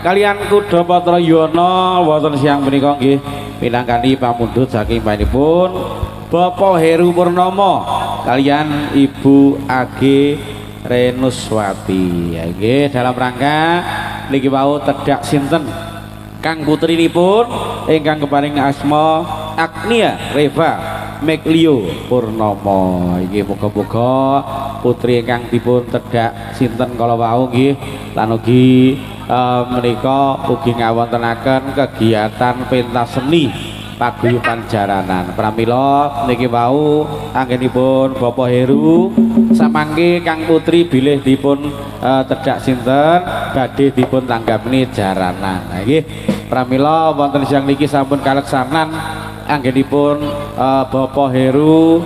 kalian Kuda Patra Yono wonten siang menika nggih pinangkani pamundhut saking panjenenganipun Bapak Heru Purnomo kalian Ibu Age Renuswati. Ya nggih dalam rangka niki wau tedhak sinten Kang putrinipun ingkang keparing asma Agnia Reva Meklio Purnomo. Iki muga-muga putri ingkang dipun tedhak sinten kala wau nggih lan ugi menika ugi ngawontenaken kegiatan pentas seni paguyuban jaranan. Pramila niki wau anggenipun Bapak Heru samangke Kang putri bilih dipun tedhak sinten badhe dipun tanggapni jaranan. Nah nggih pramila wonten siang niki sampun kaleksanan anggenipun Bapak Heru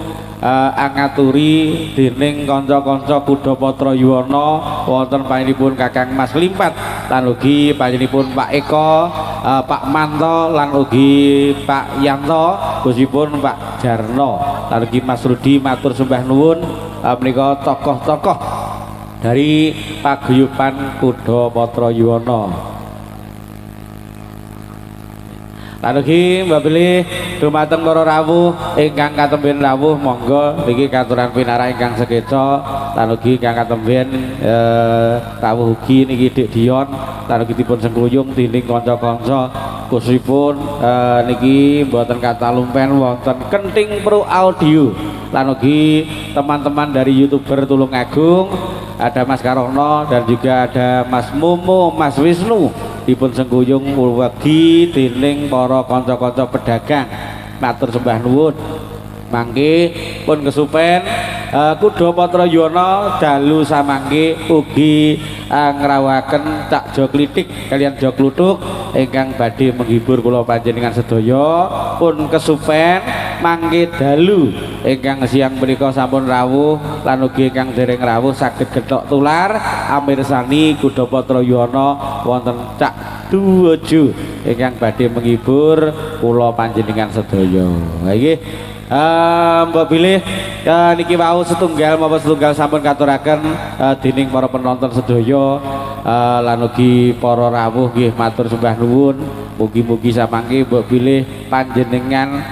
angaturi dening kanca-kanca Kuda Patra Yuwana wonten panjenenganipun Kakang Mas Limpat lan ugi panjenenganipun Pak Eko, Pak Manto lan ugi Pak Yanto, khususipun Pak Jarno lan ugi Mas Rudi matur sembah nuwun menika tokoh-tokoh dari paguyuban Kuda Patra Yuwana. Lan ugi mbak bilih dumateng para rawuh ingkang katemben rawuh monggo niki katuran pinarah ingkang sekeca lan ugi ingkang katemben rawuh ugi niki Dik Dion lan ugi dipun sengkuyung dening kanca-kanca khususipun niki mboten kata lumpen wonten Kenting Pro Audio lan ugi teman-teman dari YouTuber Tulungagung ada Mas Karono dan juga ada Mas Momo, Mas Wisnu dipun sengguyung wagi dening para kanca-kanca pedagang. Matur sembah nuwun. Mangke pun kesupen Kuda Patra Yuwana dalu samangke ugi ngrawuhaken cak jo klitik kalian jo kluthuk ingkang badhe menghibur kula panjenengan sedaya. Pun kesupen mangke dalu ingkang siang menika sampun rawuh lan ugi ingkang dereng rawuh saged gethok tular amirsani Kuda Patra Yuwana wonten cak duojo ingkang badhe menghibur kula panjenengan sedaya. Ha nggih mbok bilih niki wau setunggal maupun setunggal sampun katuraken dening para penonton sedaya lan ugi para rawuh nggih matur sembah nuwun. Mugi-mugi samangke mbok bilih panjenengan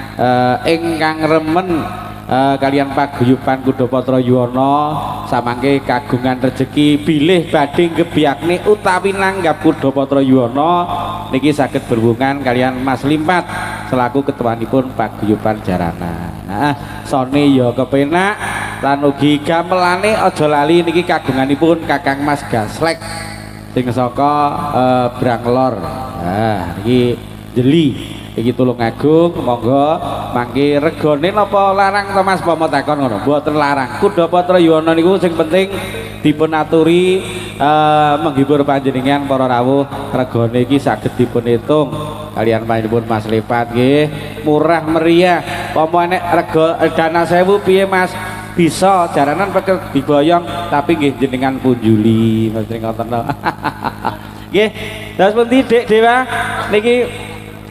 ingkang remen kalian paguyuban Kuda Patra Yuwana samangke kagungan rejeki bilih badhe ngebyakne utawi nanggap Kuda Patra Yuwana niki saged berhubungan kalian Mas Limpat selaku ketuanipun paguyuban jaranan. Nah, sone ya kepenak lan ugi gamelane aja lali niki kagunganipun Kakang Mas Gaslek sing saka Branglor. Nah, niki jeli iki Tulungagung monggo mangke regane napa larang to Mas Pomo takon ngono mboten larang. Kuda Patra Yuwana niku sing penting dipun aturi menghibur panjenengan para rawuh regane iki saged dipun hitung kalian panjenengan Mas Lepat nggih murah meriah pomo nek rega dana 1000 piye Mas bisa jaranan pekel diboyong tapi nggih jenengan punjuli mesti ngoten to nggih terus pundi Dik Dewa niki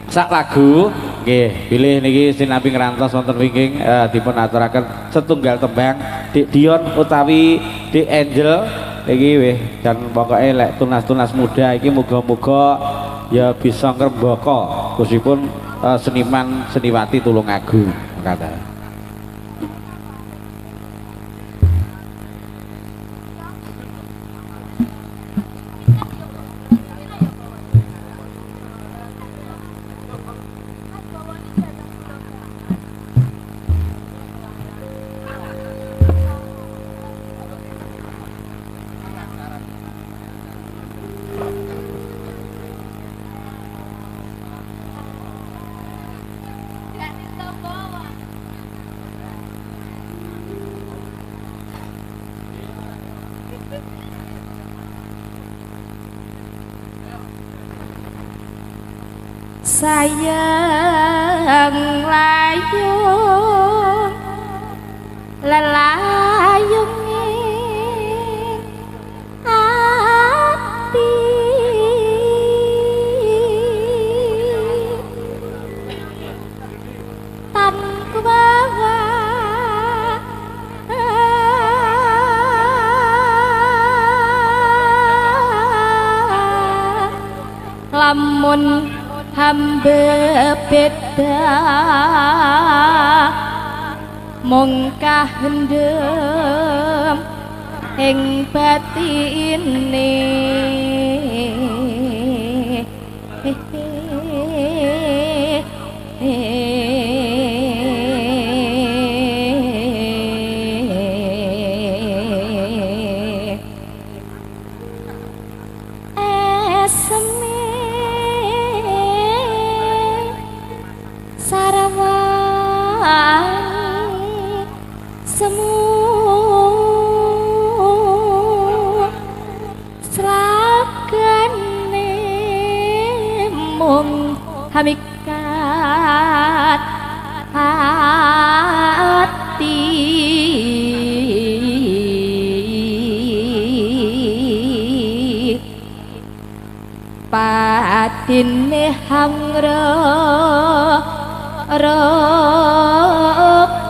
sak lagu nggih pilih niki sinambi ngrantos wonten wingking dipun aturaken setunggal tembang Dik Dion utawi Dik Angel iki weh dan pokoke lek tunas-tunas muda iki muga-muga ya bisa ngrembaka khususipun seniman seniwati Tulungagung kata. Sayang layung lelayung ati tanpa lamun hamba beda mung kahendem ing batine semu sragane mung hamikat hati patine hangra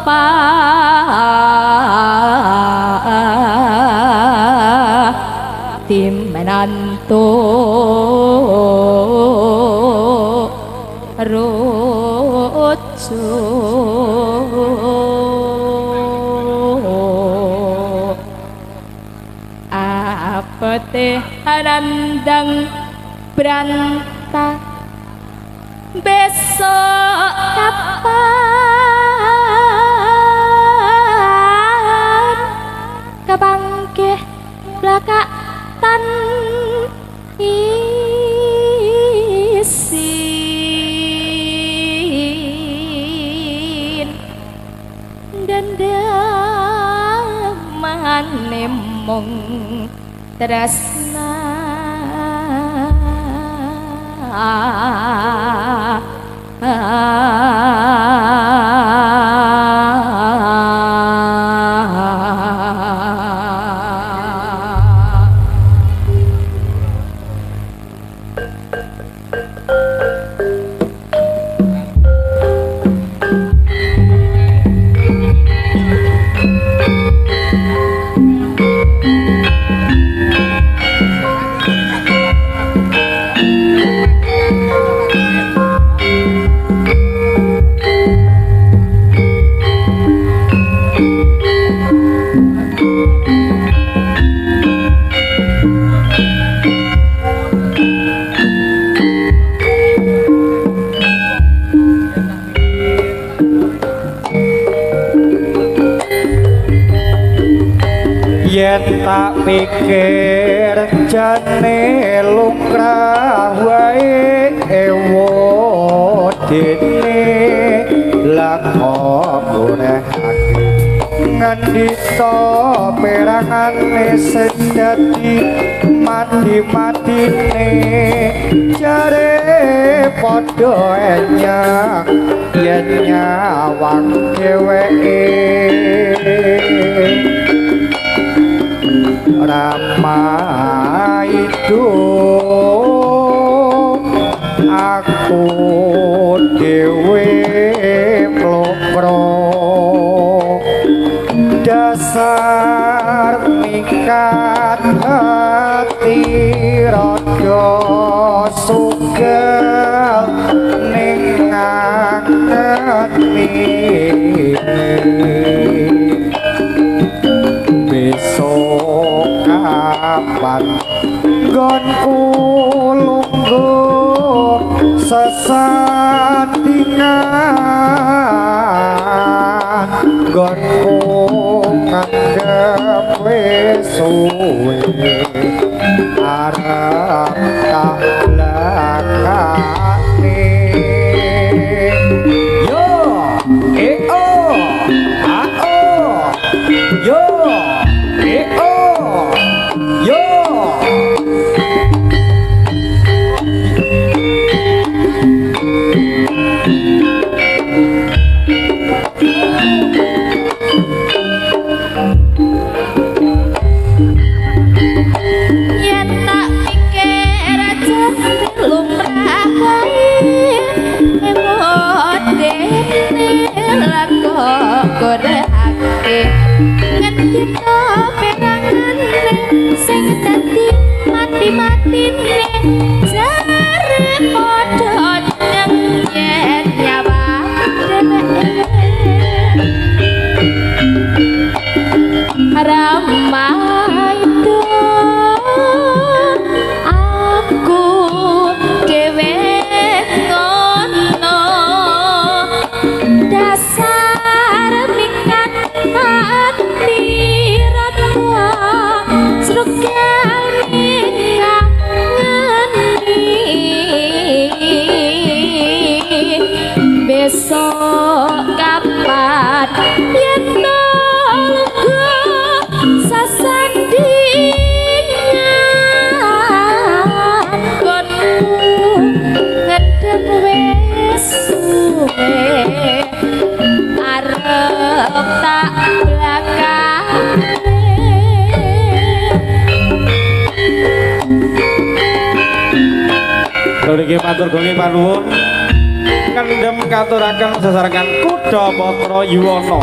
pa tim menantu rojo apa teh anandang berantah besok kapan kabangke blakatan isin dendamane mung tresna yen tak pikir jane lumrah wae ewodene lakone ngandita perangane sejati mati-matine jare padha enyang yen nyawang dheweke Rama itu aku dewe mlokro dasar mikat hati raja sugel ning ngati besok kapan gonku lungguh sesandingan gonku nganggep wis suwe arep tak lakane yo yo yo yen tak pikir suwe arep tak belakang Niki matur gungi panuwun ngendhem katuraken sesarengan Kuda Patra Yuwana.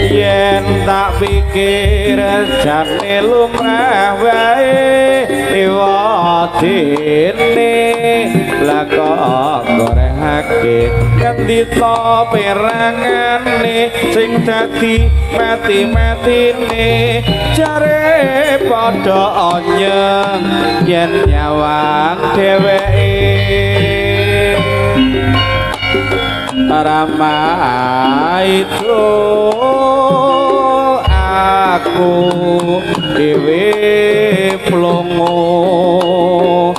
Yen tak pikir jane lumrah wae ewadene lah kok gorehake ngendi to perangane sing dadi mati-matine jare padha anyeng yen nyawang dheweke Rama itu aku dewe plongo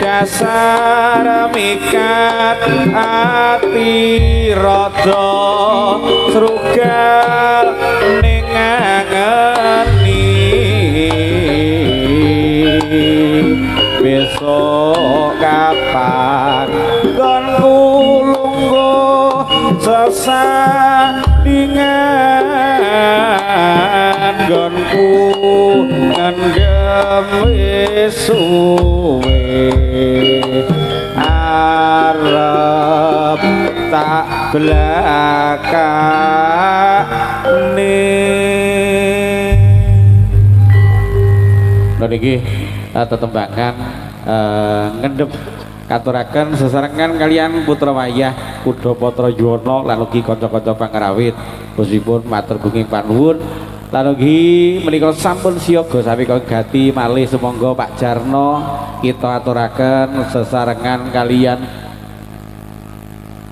dasar mikat ati rada srugal ning ngangeni besok kapan gonku sesandingan gonku ngendem suwe arep tak belakane lho niki tetembangan ngendem katuraken sesarengan kalian putra wayah Kuda Patra Yuwana lan ugi kanca-kanca pangrawit bosipun matur gunging panuwun lan ugi menika sampun siaga sami gati malih sumangga Pak Jarno kita aturaken sesarengan kalian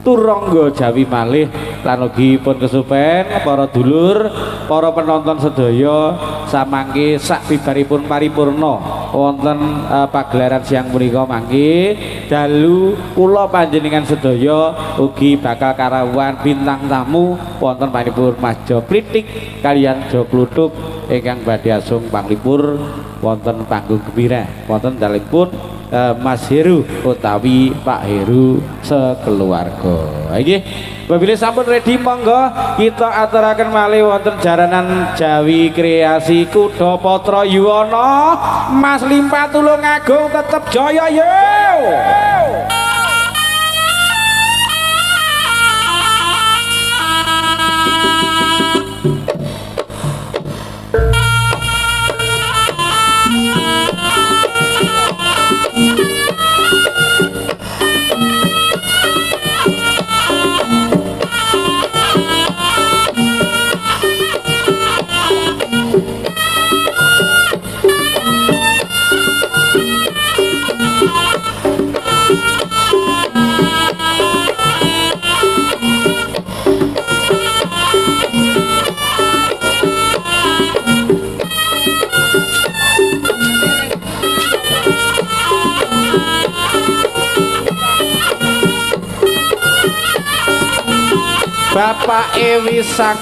turangga Jawi malih lan ugi pun kesupen para dulur para penonton sedaya samangke sak bibaripun paripurna wonten pagelaran siang punika mangke dalu kula panjenengan sedaya ugi bakal karawuhan bintang tamu wonten panipur Mas Jo Pritik kalian Jo Kluthuk ingkang badhe asung panglipur wonten panggung gembira wonten dalipun Mas Heru utawi Pak Heru sekeluarga. Nggih, apabila sampun ready monggo kita aturaken malih wonten jaranan Jawi Kreasi Kuda Patra Yuwana. Mas Limpa Tulung Agung tetep jaya yo. Bapak Ewisang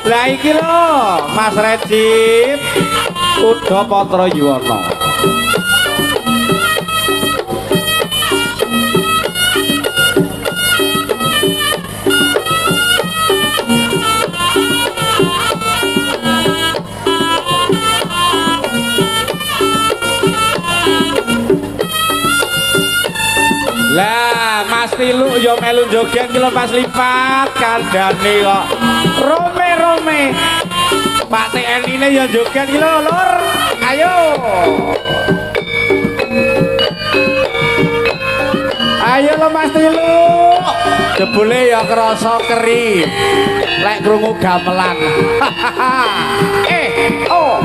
lah iki lho Mas Recip Kuda Patra Yuwana lah Mas Tilu yo melu joget ki lho Mas Lipat kandhane kok rome Pak TNI ne yo joget ki lho Lur ayo lho Mas Tilu jebule ya krasa keri lek krungu gamelan oh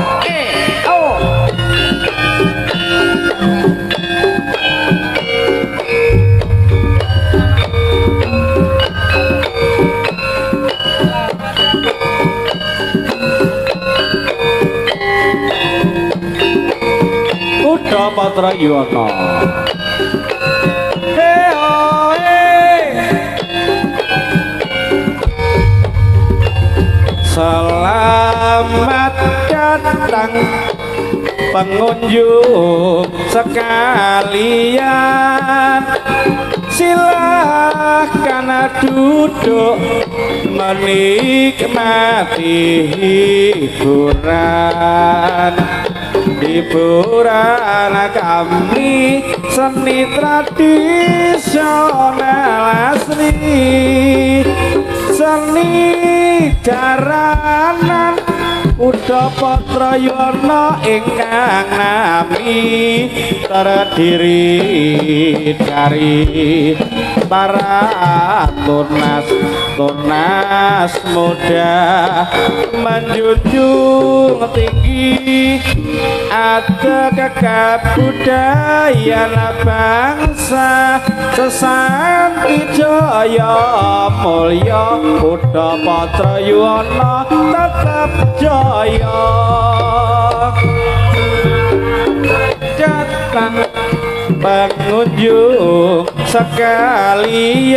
Kuda Patra Yuwana pengunjung sekalian silahkan duduk menikmati hiburan kami seni tradisional asli seni jaranan Udapatra Yono ingkang nami terdiri dari para tunas muda menjunjung tinggi ada kebudayaan bangsa sesanti jaya mulya Udapatra Yono tetap jaya datang pengunjung sekalian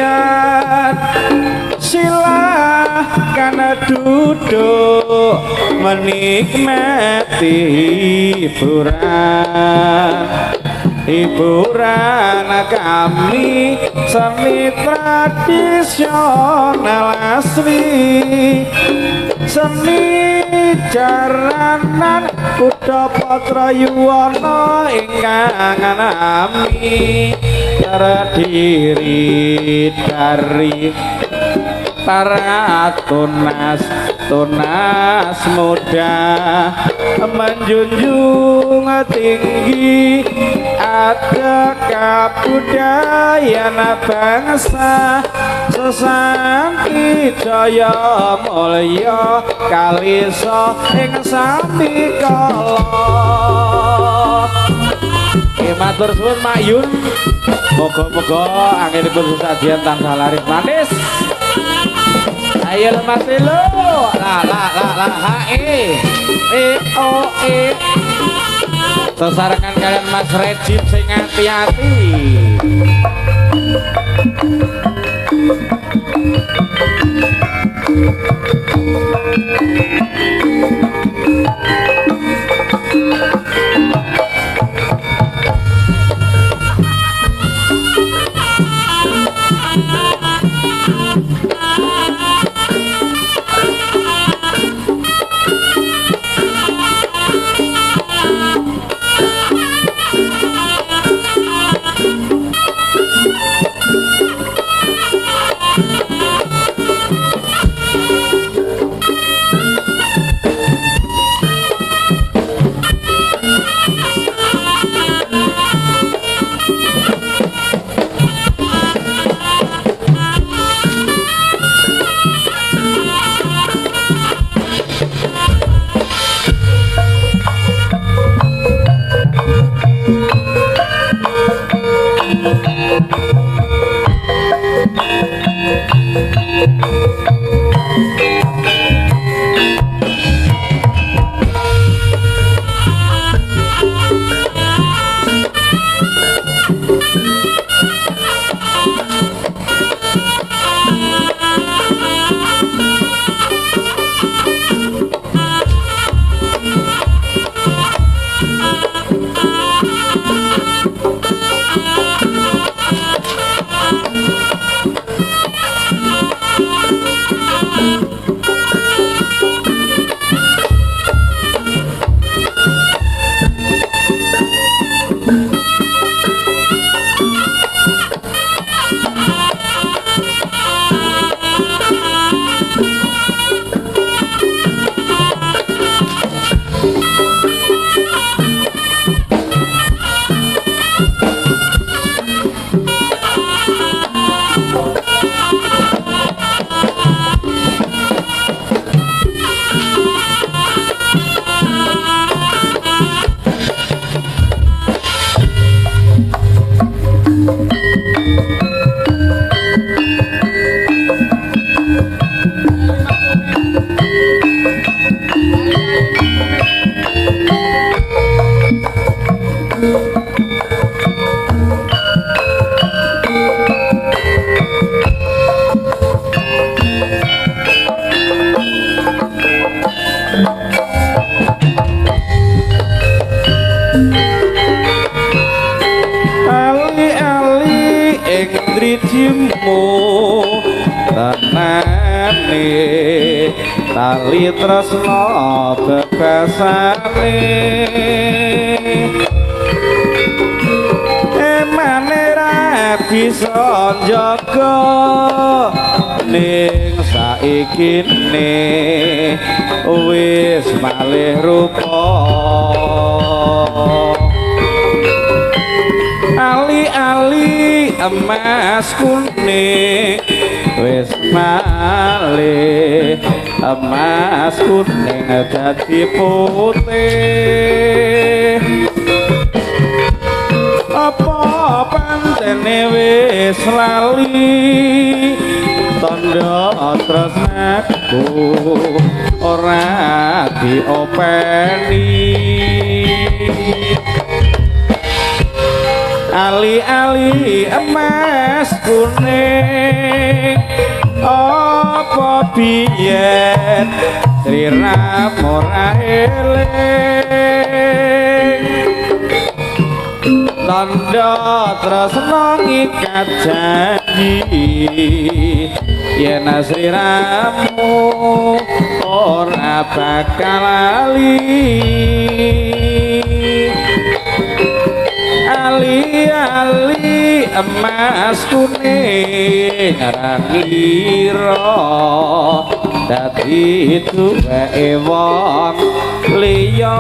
silahkan duduk menikmati hiburan kami seni tradisional asli seni jaranan Udapatra Yono ingkang nami terdiri dari para tunas muda menjunjung tinggi ada kebudayaan bangsa sesanti jaya mulya kalisa ing sami kala matur suwun Mak Yun moga-moga anggenipun sesajian tansah laris manis. Ayo Mas Lilo la o e sesarengan kalian Mas Rejim sing hati-hati. drijimu tenane tali tresno bebasane emane ra bisa njaga ning saikine wis malih rupa ali-ali emas kuning wis malih emas kuning dadi putih apa pantene wis lali tondo tresnaku ora diopeni ali-ali emas kuning apa biyen sriram ora eling tanda tresna ngikat janji yen sriramu ora bakal lali ali-ali emas kuning rangira dadi duwe wong liya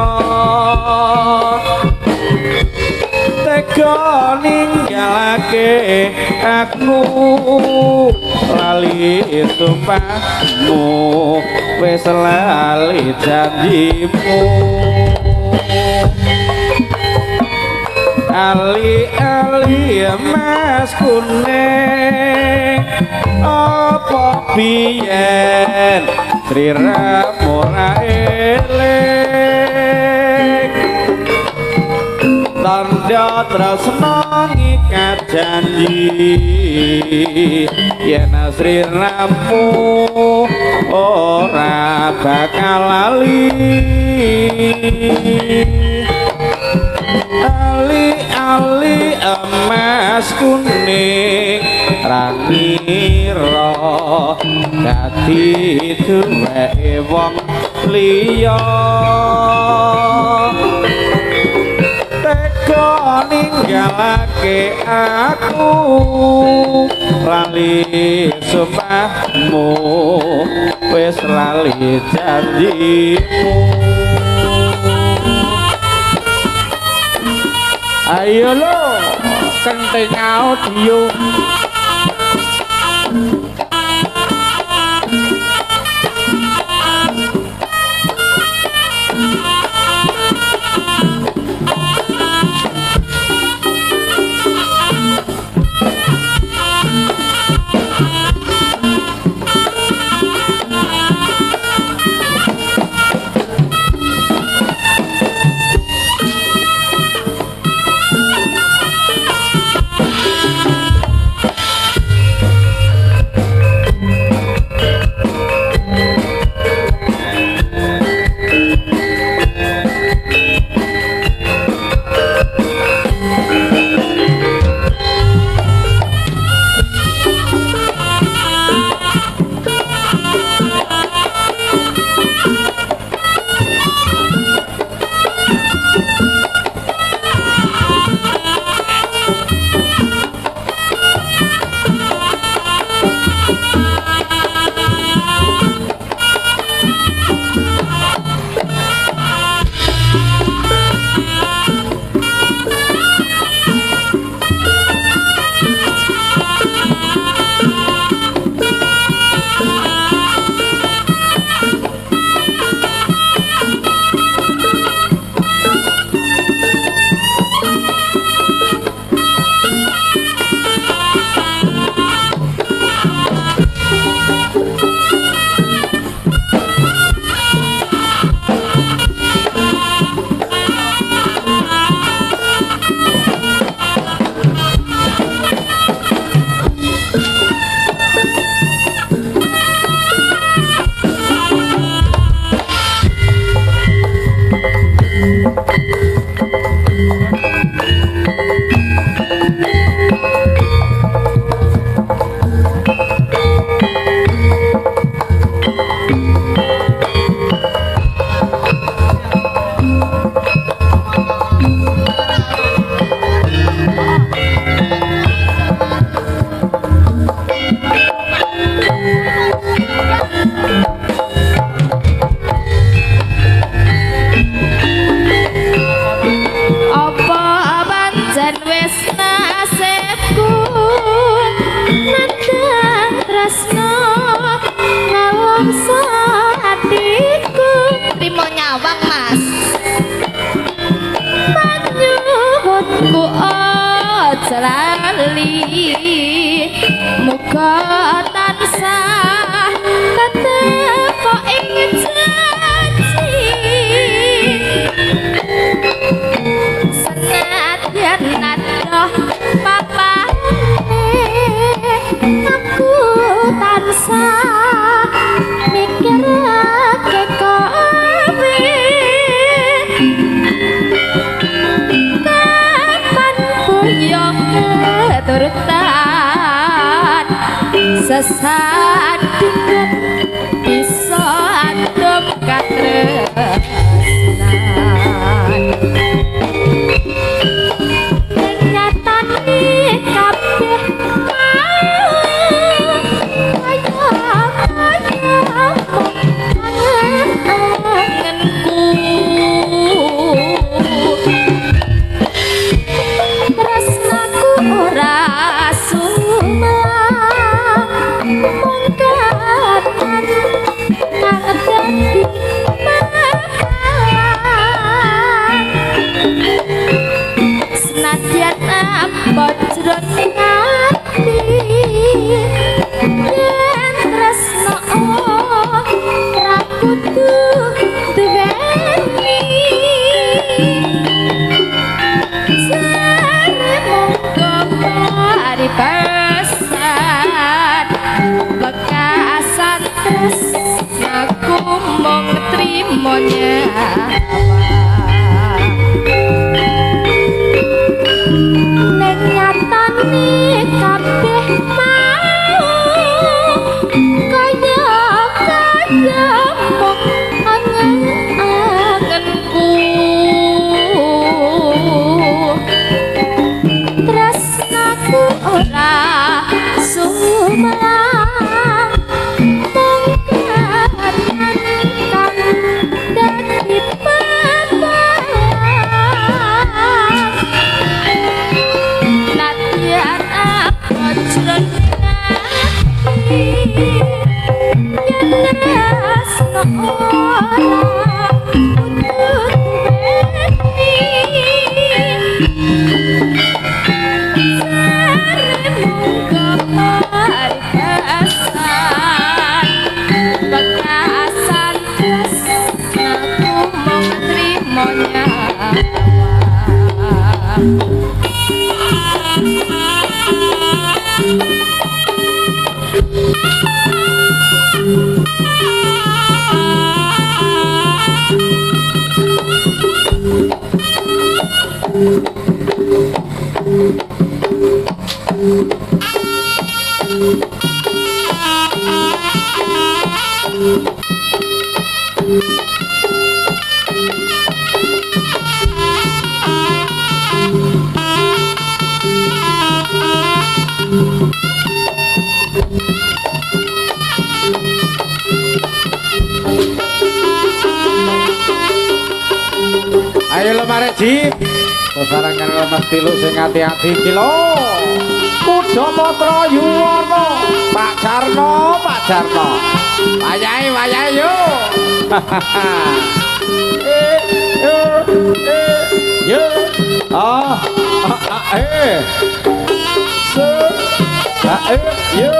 tega ninggalake aku lali sumpahmu wis lali janjimu ali-ali emas kuning apa biyen sriramu ora eling tanda tresna ngikat janji yen sriramu ora bakal lali ali-ali emas kuning rangira dadi duwe wong liya tega ninggalake aku lali sumpahmu wis lali janjimu ayo lo kenting audio muga tansah tetep ing janji senadyan nadoh papane aku tansah mikirake kowe kapan boyong keturutan sesandingan bisa adem katresnan nyatane kabeh senadyan apa jroning ati yen tresno ora kudu duweni jare monggo paribasan bekasan tresnaku mung trimo nyawa nek nyatane kabeh mau kaya mung angen-angenku tresnaku ora sumelang mung katan kang dadi ayo lo mare Ji sarangan lo mesti lu sing hati-hati iki lho Kuda Patra Yuwana Pak Jarno wayahe yo yo ah yo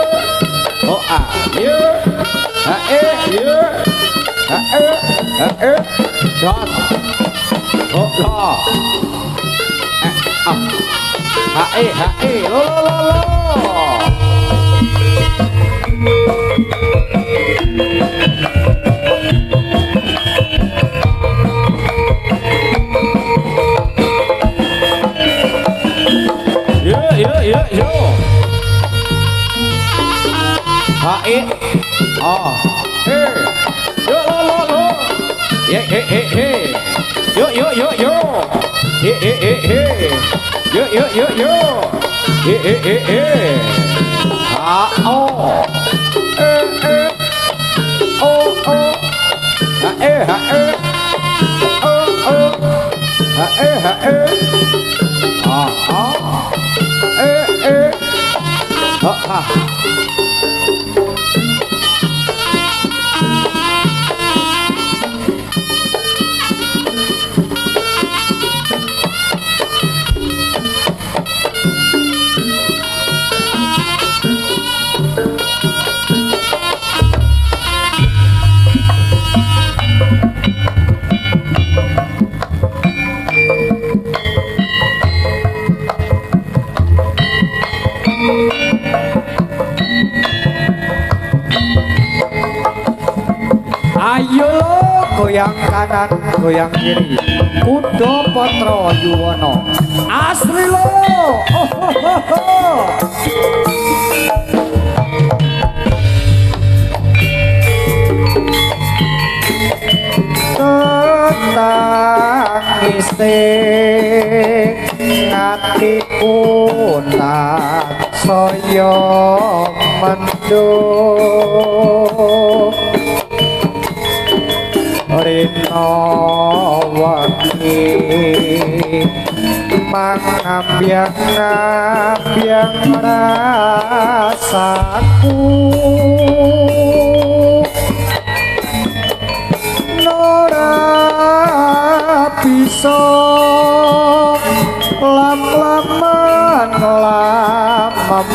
oh yo yo John oh lo lo yo hae oh yo lo yo ah oh goyang kanan goyang kiri kuda patra yuwana asri lo oh, ho, ho, ho. Tangise ngatiku tansaya mendung rina wengi mangambyang-ambyang rasaku bisa lam-laman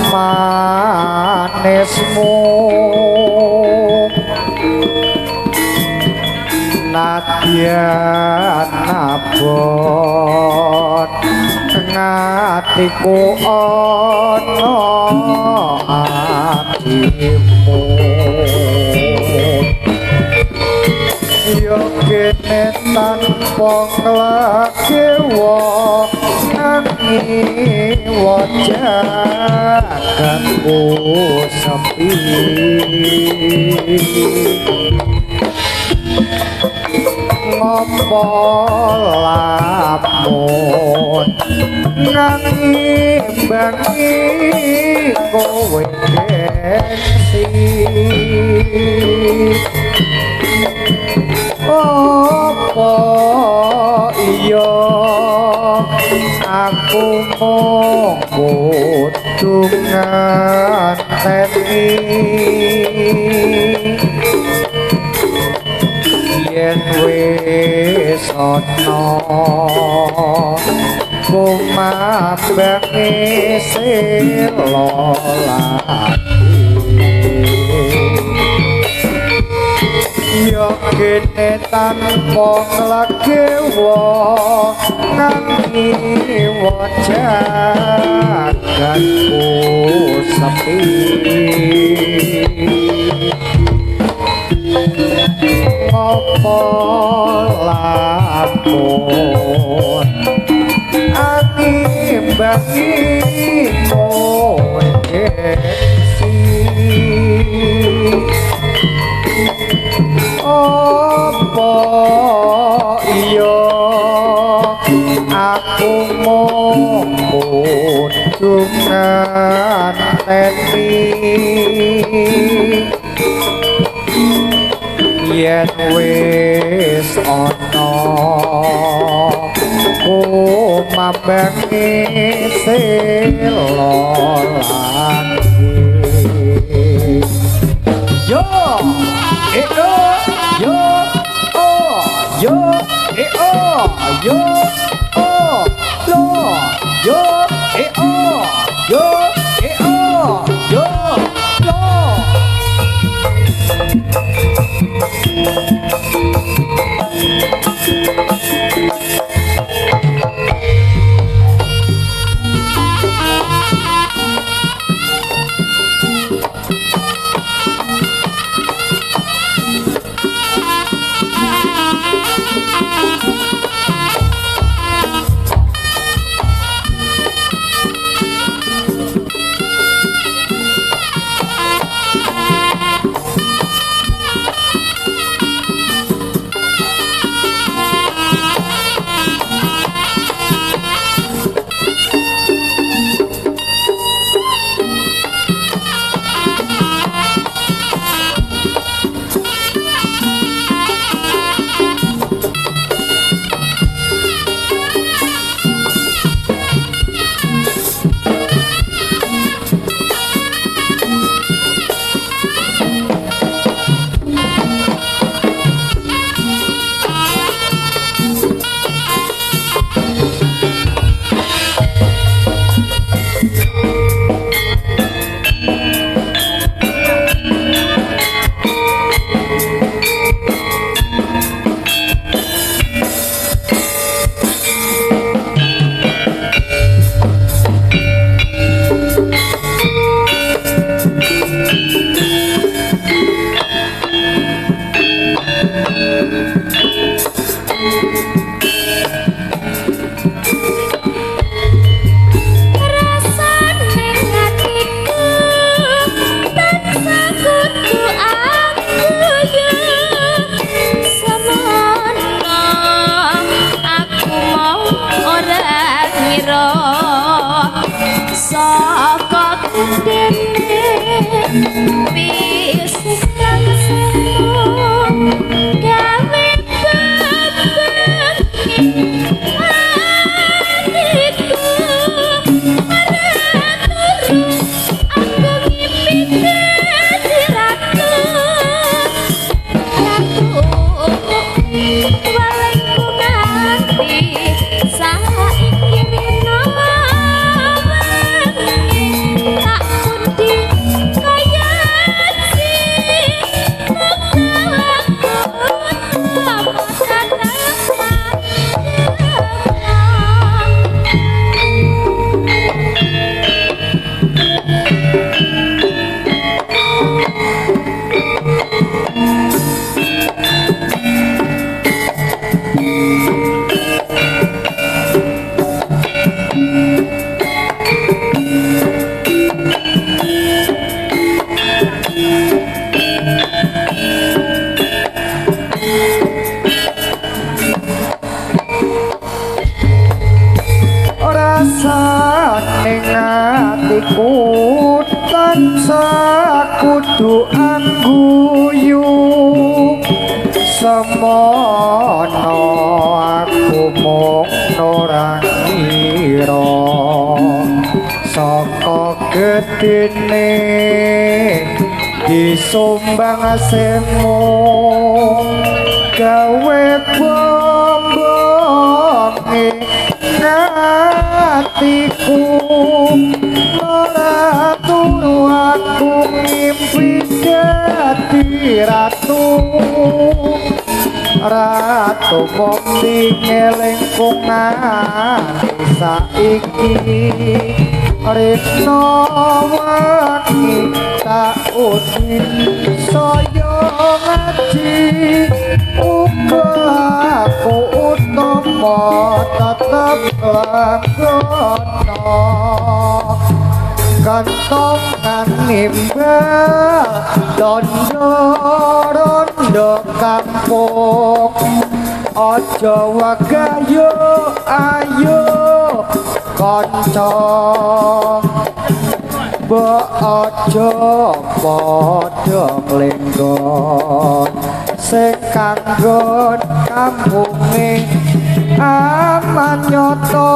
manismu nadyan abot ngatiku ana atimu yo kene tanpa nglakewa nanging wajaganku sepi ngopo lamun ngimbangi kowe gengsi apa iya aku mung kudu ngenteni yen wis ana kumabane sela yo kene tanpa nglakewa nanging wajaganku sepi apa lamun angimbangi kowe gengsi apa iya aku mung kudu ngenteni yen wis ana kumabane sela lagi yo yo oh yo oh yo oh lo yo oh yo oh yo lo Bisik kang semu gawe kebengi hatiku ora turu aku ngimpi dadi ratu walengku nganti saiki rino tak pundi kaya si rasane atiku tansah kudu angguyu semono aku mung norangira saka gedene disumbang asemu gawe bombonge hatiku ora turu aku ngimpi dadi ratu ratu mung ngeling nganti saiki Rikno wangi tak udin saya ngaji uga aku utama tetep langgono kantongan nimbal rondo kampung aja wagayo ayo kanca mbok aja padha nglenggon sing kanggon kampunge aman nyoto